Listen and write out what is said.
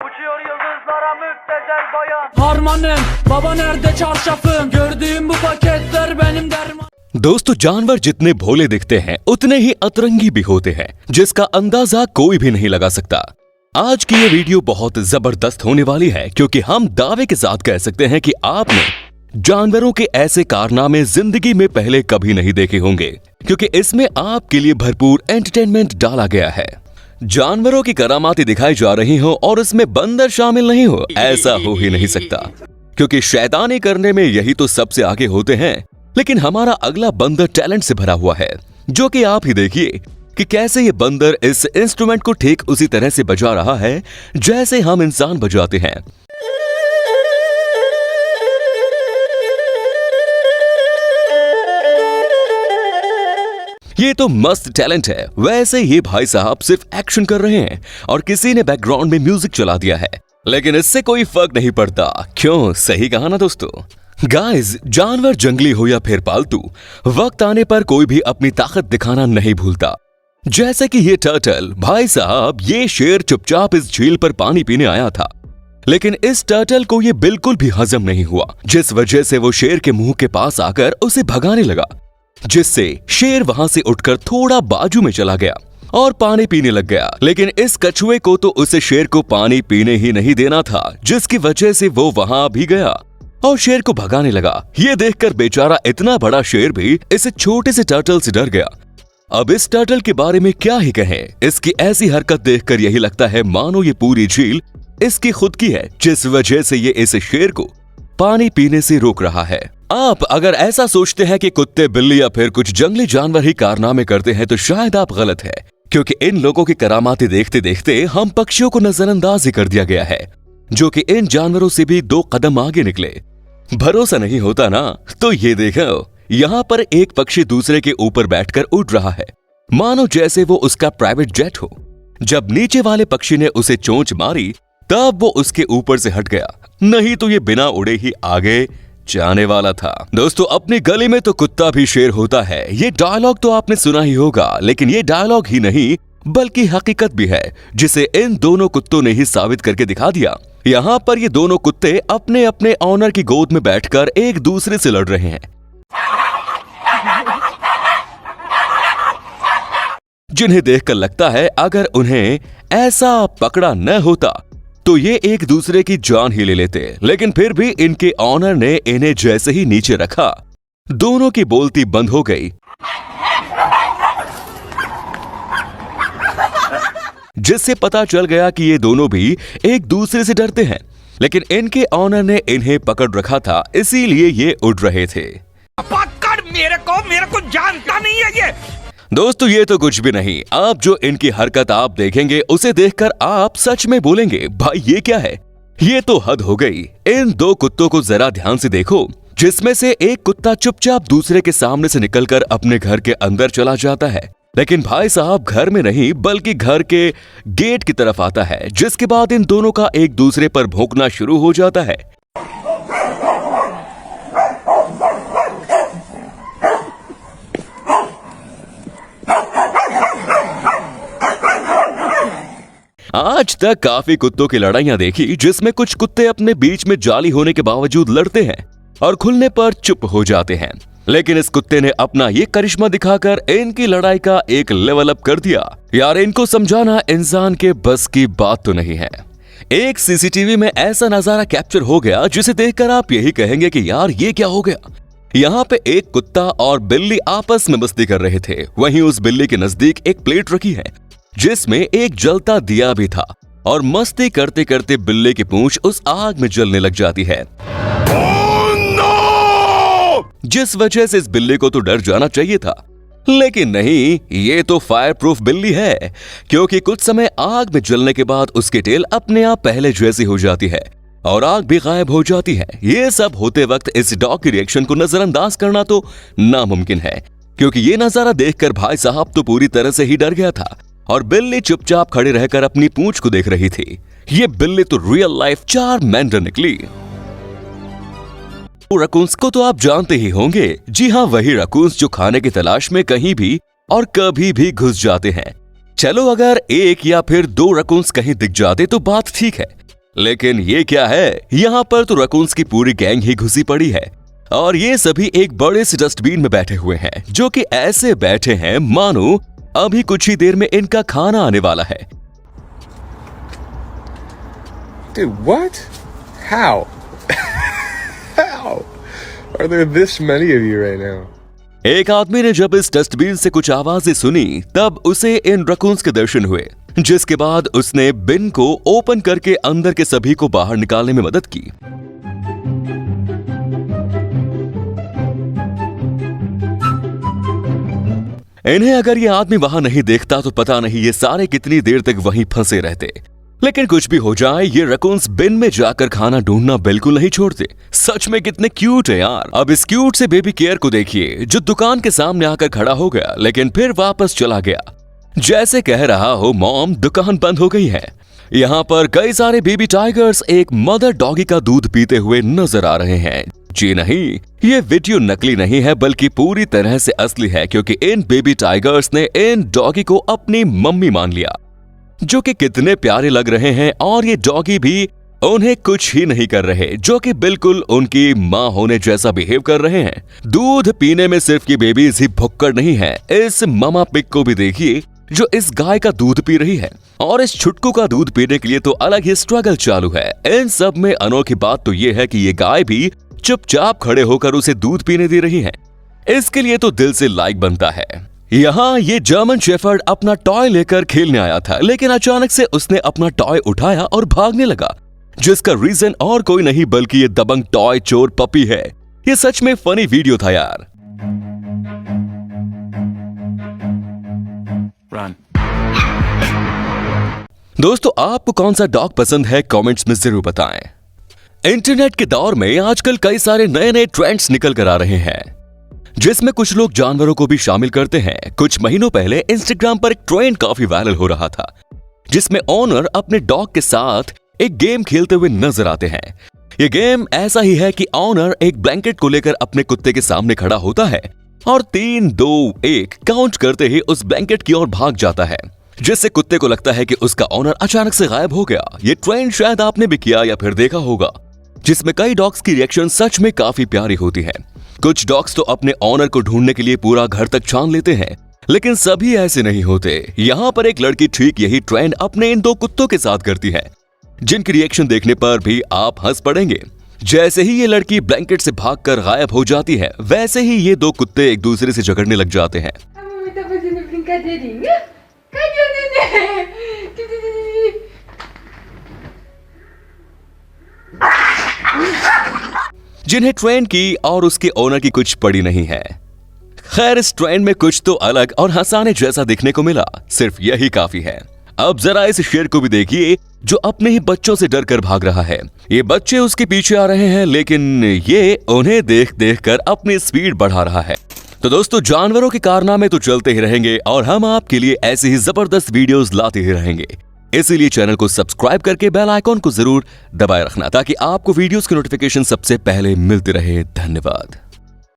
Uçuyor yıldızlara müptezel bayan. Harmanım, baba nerede çarşafım? Gördüğüm bu paketler benim derman. दोस्तों, जानवर जितने भोले दिखते हैं उतने ही अतरंगी भी होते हैं, जिसका अंदाजा कोई भी नहीं लगा सकता। आज की ये वीडियो बहुत जबरदस्त होने वाली है, क्योंकि हम दावे के साथ कह सकते हैं कि आपने जानवरों के ऐसे कारनामे जिंदगी में पहले कभी नहीं देखे होंगे, क्योंकि इसमें आपके लिए भरपूर एंटरटेनमेंट डाला गया है। जानवरों की करामाती दिखाई जा रही हो और इसमें बंदर शामिल नहीं हो, ऐसा हो ही नहीं सकता, क्योंकि शैतानी करने में यही तो सबसे आगे होते हैं। लेकिन हमारा अगला बंदर टैलेंट से भरा हुआ है, जो कि आप ही देखिए कि कैसे ये बंदर इस इंस्ट्रूमेंट को ठीक उसी तरह से बजा रहा है जैसे हम इंसान बजाते हैं। ये तो मस्त टैलेंट है। वैसे ये भाई साहब सिर्फ एक्शन कर रहे हैं और किसी ने बैकग्राउंड में म्यूजिक चला दिया है, लेकिन इससे कोई फर्क नहीं पड़ता। क्यों? सही कहा ना दोस्तों। गाइस, जानवर जंगली हो या फिर पालतू, वक्त आने पर कोई भी अपनी ताकत दिखाना नहीं भूलता। जैसे कि ये टर्टल भाई साहब, ये शेर चुपचाप इस झील पर पानी पीने आया था, लेकिन इस टर्टल को ये बिल्कुल भी हजम नहीं हुआ, जिस वजह से वो शेर के मुंह के पास आकर उसे भगाने लगा, जिससे शेर वहां से उठकर थोड़ा बाजू में चला गया और पानी पीने लग गया। लेकिन इस कछुए को तो उसे शेर को पानी पीने ही नहीं देना था, जिसकी वजह से वो वहां भी गया और शेर को भगाने लगा। ये देखकर बेचारा इतना बड़ा शेर भी इस छोटे से टर्टल से डर गया। अब इस टर्टल के बारे में क्या ही कहें। इसकी ऐसी हरकत देखकर यही लगता है मानो ये पूरी झील इसकी खुद की है, जिस वजह से ये इस शेर को पानी पीने से रोक रहा है। आप अगर ऐसा सोचते हैं कि कुत्ते, बिल्ली या फिर कुछ जंगली जानवर ही कारनामे करते हैं, तो शायद आप गलत है, क्योंकि इन लोगों की करामाती देखते देखते हम पक्षियों को नजरअंदाज ही कर दिया गया है, जो कि इन जानवरों से भी 2 कदम आगे निकले। भरोसा नहीं होता ना, तो ये देखो, यहाँ पर एक पक्षी दूसरे के ऊपर बैठकर उड़ रहा है, मानो जैसे वो उसका प्राइवेट जेट हो। जब नीचे वाले पक्षी ने उसे चोंच मारी, तब वो उसके ऊपर से हट गया, नहीं तो ये बिना उड़े ही आगे जाने वाला था। दोस्तों, अपनी गली में तो कुत्ता भी शेर होता है, ये डायलॉग तो आपने सुना ही होगा, लेकिन ये डायलॉग ही नहीं बल्कि हकीकत भी है, जिसे इन दोनों कुत्तों ने ही साबित करके दिखा दिया। यहाँ पर ये दोनों कुत्ते अपने अपने ऑनर की गोद में बैठकर एक दूसरे से लड़ रहे हैं, जिन्हें देखकर लगता है अगर उन्हें ऐसा पकड़ा न होता तो ये एक दूसरे की जान ही ले लेते। लेकिन फिर भी इनके ऑनर ने इन्हें जैसे ही नीचे रखा, दोनों की बोलती बंद हो गई, जिससे पता चल गया कि ये दोनों भी एक दूसरे से डरते हैं। लेकिन इनके ऑनर ने इन्हें पकड़ रखा था, इसीलिए ये उड़ रहे थे। पकड़ मेरे को जानता नहीं है ये। दोस्तों, ये तो कुछ भी नहीं। अब जो इनकी हरकत आप देखेंगे, उसे देखकर आप सच में बोलेंगे, भाई ये क्या है? ये तो हद हो गई। इन 2 कुत्तों को जरा ध्यान से देखो, जिसमें से एक कुत्ता चुपचाप दूसरे के सामने से निकलकर अपने घर के अंदर चला जाता है, लेकिन भाई साहब घर में नहीं बल्कि घर के गेट की तरफ आता है, जिसके बाद इन दोनों का एक दूसरे पर भौंकना शुरू हो जाता है। आज तक काफी कुत्तों की लड़ाइयां देखी, जिसमें कुछ कुत्ते अपने बीच में जाली होने के बावजूद लड़ते हैं और खुलने पर चुप हो जाते हैं, लेकिन इस कुत्ते ने अपना ये करिश्मा दिखाकर इनकी लड़ाई का एक लेवल अप कर दिया। यार, इनको समझाना इंसान के बस की बात तो नहीं है। एक सीसीटीवी में ऐसा नजारा कैप्चर हो गया, जिसे देखकर आप यही कहेंगे कि यार ये क्या हो गया। यहाँ पे एक कुत्ता और बिल्ली आपस में मस्ती कर रहे थे। वहीं उस बिल्ली के नजदीक एक प्लेट रखी है, जिसमें एक जलता दिया भी था, और मस्ती करते करते बिल्ली की पूंछ उस आग में जलने लग जाती है। जिस वजह से इस बिल्ली को तो डर जाना चाहिए था, लेकिन नहीं, ये तो फायर प्रूफ बिल्ली है, क्योंकि कुछ समय आग में जलने के बाद उसकी टेल अपने आप पहले जैसी हो जाती है और आग भी गायब हो जाती है। ये सब होते वक्त इस डॉग की रिएक्शन को नजरअंदाज करना तो नामुमकिन है, क्योंकि ये नजारा देखकर भाई साहब तो पूरी तरह से ही डर गया था और बिल्ली चुपचाप खड़ी रहकर अपनी पूंछ को देख रही थी। ये बिल्ली तो रियल लाइफ चारमेंडर निकली। रकून्स को तो आप जानते ही होंगे। जी हाँ, वही रकून्स जो खाने की तलाश में कहीं भी और कभी भी घुस जाते हैं। चलो, अगर 1 या फिर 2 रकून्स कहीं दिख जाते तो बात ठीक है, लेकिन ये क्या है, यहाँ पर तो रकून्स की पूरी गैंग ही घुसी पड़ी है और ये सभी एक बड़े से डस्टबिन में बैठे हुए हैं, जो कि ऐसे बैठे हैं मानो अभी कुछ ही देर में इनका खाना आने वाला है। Dude, what? How? How? Are there this many of you right now? एक आदमी ने जब इस डस्टबिन से कुछ आवाजें सुनी तब उसे इन रकून्स के दर्शन हुए, जिसके बाद उसने बिन को ओपन करके अंदर के सभी को बाहर निकालने में मदद की। इन्हें अगर ये आदमी वहां नहीं देखता तो पता नहीं ये सारे कितनी देर तक वहीं फंसे रहते। लेकिन कुछ भी हो जाए, ये रकून्स बिन में जाकर खाना ढूंढना बिल्कुल नहीं छोड़ते। सच में कितने क्यूट है यार। अब इस क्यूट से बेबी केयर को देखिए, जो दुकान के सामने आकर खड़ा हो गया लेकिन फिर वापस चला गया, जैसे कह रहा हो मॉम दुकान बंद हो गई है। यहाँ पर कई सारे बेबी टाइगर्स एक मदर डॉगी का दूध पीते हुए नजर आ रहे हैं। जी नहीं, ये वीडियो नकली नहीं है बल्कि पूरी तरह से असली है, क्योंकि इन बेबी टाइगर्स ने इन डॉगी को अपनी मम्मी मान लिया, जो कि कितने प्यारे लग रहे हैं। और ये डॉगी भी उन्हें कुछ ही नहीं कर रहे, जो कि बिल्कुल उनकी माँ होने जैसा बिहेव कर रहे हैं। दूध पीने में सिर्फ ये बेबीज ही भुक्कड़ नहीं है, इस मामा पिग को भी देखिए जो इस गाय का दूध पी रही है। और इस छुटकू का दूध पीने के लिए तो अलग ही स्ट्रगल चालू है। इन सब में अनोखी बात तो ये है कि ये गाय भी चुपचाप खड़े होकर उसे दूध पीने दे रही है। इसके लिए तो दिल से लाइक बनता है। यहाँ ये जर्मन शेफर्ड अपना टॉय लेकर खेलने आया था, लेकिन अचानक से उसने अपना टॉय उठाया और भागने लगा, जिसका रीजन और कोई नहीं बल्कि ये दबंग टॉय चोर पपी है। ये सच में फनी वीडियो था यार। Run. दोस्तों, आपको कौन सा डॉग पसंद है कमेंट्स में जरूर बताएं। इंटरनेट के दौर में आजकल कई सारे नए नए ट्रेंड्स निकल कर आ रहे हैं, जिसमें कुछ लोग जानवरों को भी शामिल करते हैं। कुछ महीनों पहले इंस्टाग्राम पर एक ट्रेंड काफी वायरल हो रहा था, जिसमें ओनर अपने डॉग के साथ एक गेम खेलते हुए नजर आते हैं। ये गेम ऐसा ही है कि ओनर एक ब्लैंकेट को लेकर अपने कुत्ते के सामने खड़ा होता है और 3, 2, 1 काउंट करते ही उस ब्लैंकेट की ओर भाग जाता है, जिससे कुत्ते को लगता है कि उसका ओनर अचानक से गायब हो गया। ये ट्रेंड शायद आपने भी किया या फिर देखा होगा, जिसमें कई डॉग्स की रिएक्शन सच में काफी प्यारी होती है। कुछ डॉग्स तो अपने ओनर को ढूंढने के लिए पूरा घर तक छान लेते हैं, लेकिन सभी ऐसे नहीं होते। यहाँ पर एक लड़की ठीक यही ट्रेंड अपने इन 2 कुत्तों के साथ करती है, जिनकी रिएक्शन देखने पर भी आप हंस पड़ेंगे। जैसे ही ये लड़की ब्लैंकेट से भागकर गायब हो जाती है, वैसे ही ये 2 कुत्ते एक दूसरे से झगड़ने लग जाते हैं। Kamu minta fazendo brincadeirinha? Cadê o neném? जिन्हें ट्रेंड की और उसके ओनर की कुछ पड़ी नहीं है। खैर, इस ट्रेंड में कुछ तो अलग और हंसाने जैसा दिखने को मिला, सिर्फ यही काफी है। अब जरा इस शेर को भी देखिए, जो अपने ही बच्चों से डर कर भाग रहा है। ये बच्चे उसके पीछे आ रहे हैं, लेकिन ये उन्हें देख देख कर अपनी स्पीड बढ़ा रहा है। तो दोस्तों, जानवरों के कारनामे तो चलते ही रहेंगे और हम आपके लिए ऐसी ही जबरदस्त वीडियोस लाते ही रहेंगे। इसीलिए चैनल को सब्सक्राइब करके बेल आइकॉन को जरूर दबाए रखना, ताकि आपको वीडियोस की नोटिफिकेशन सबसे पहले मिलती रहे। धन्यवाद।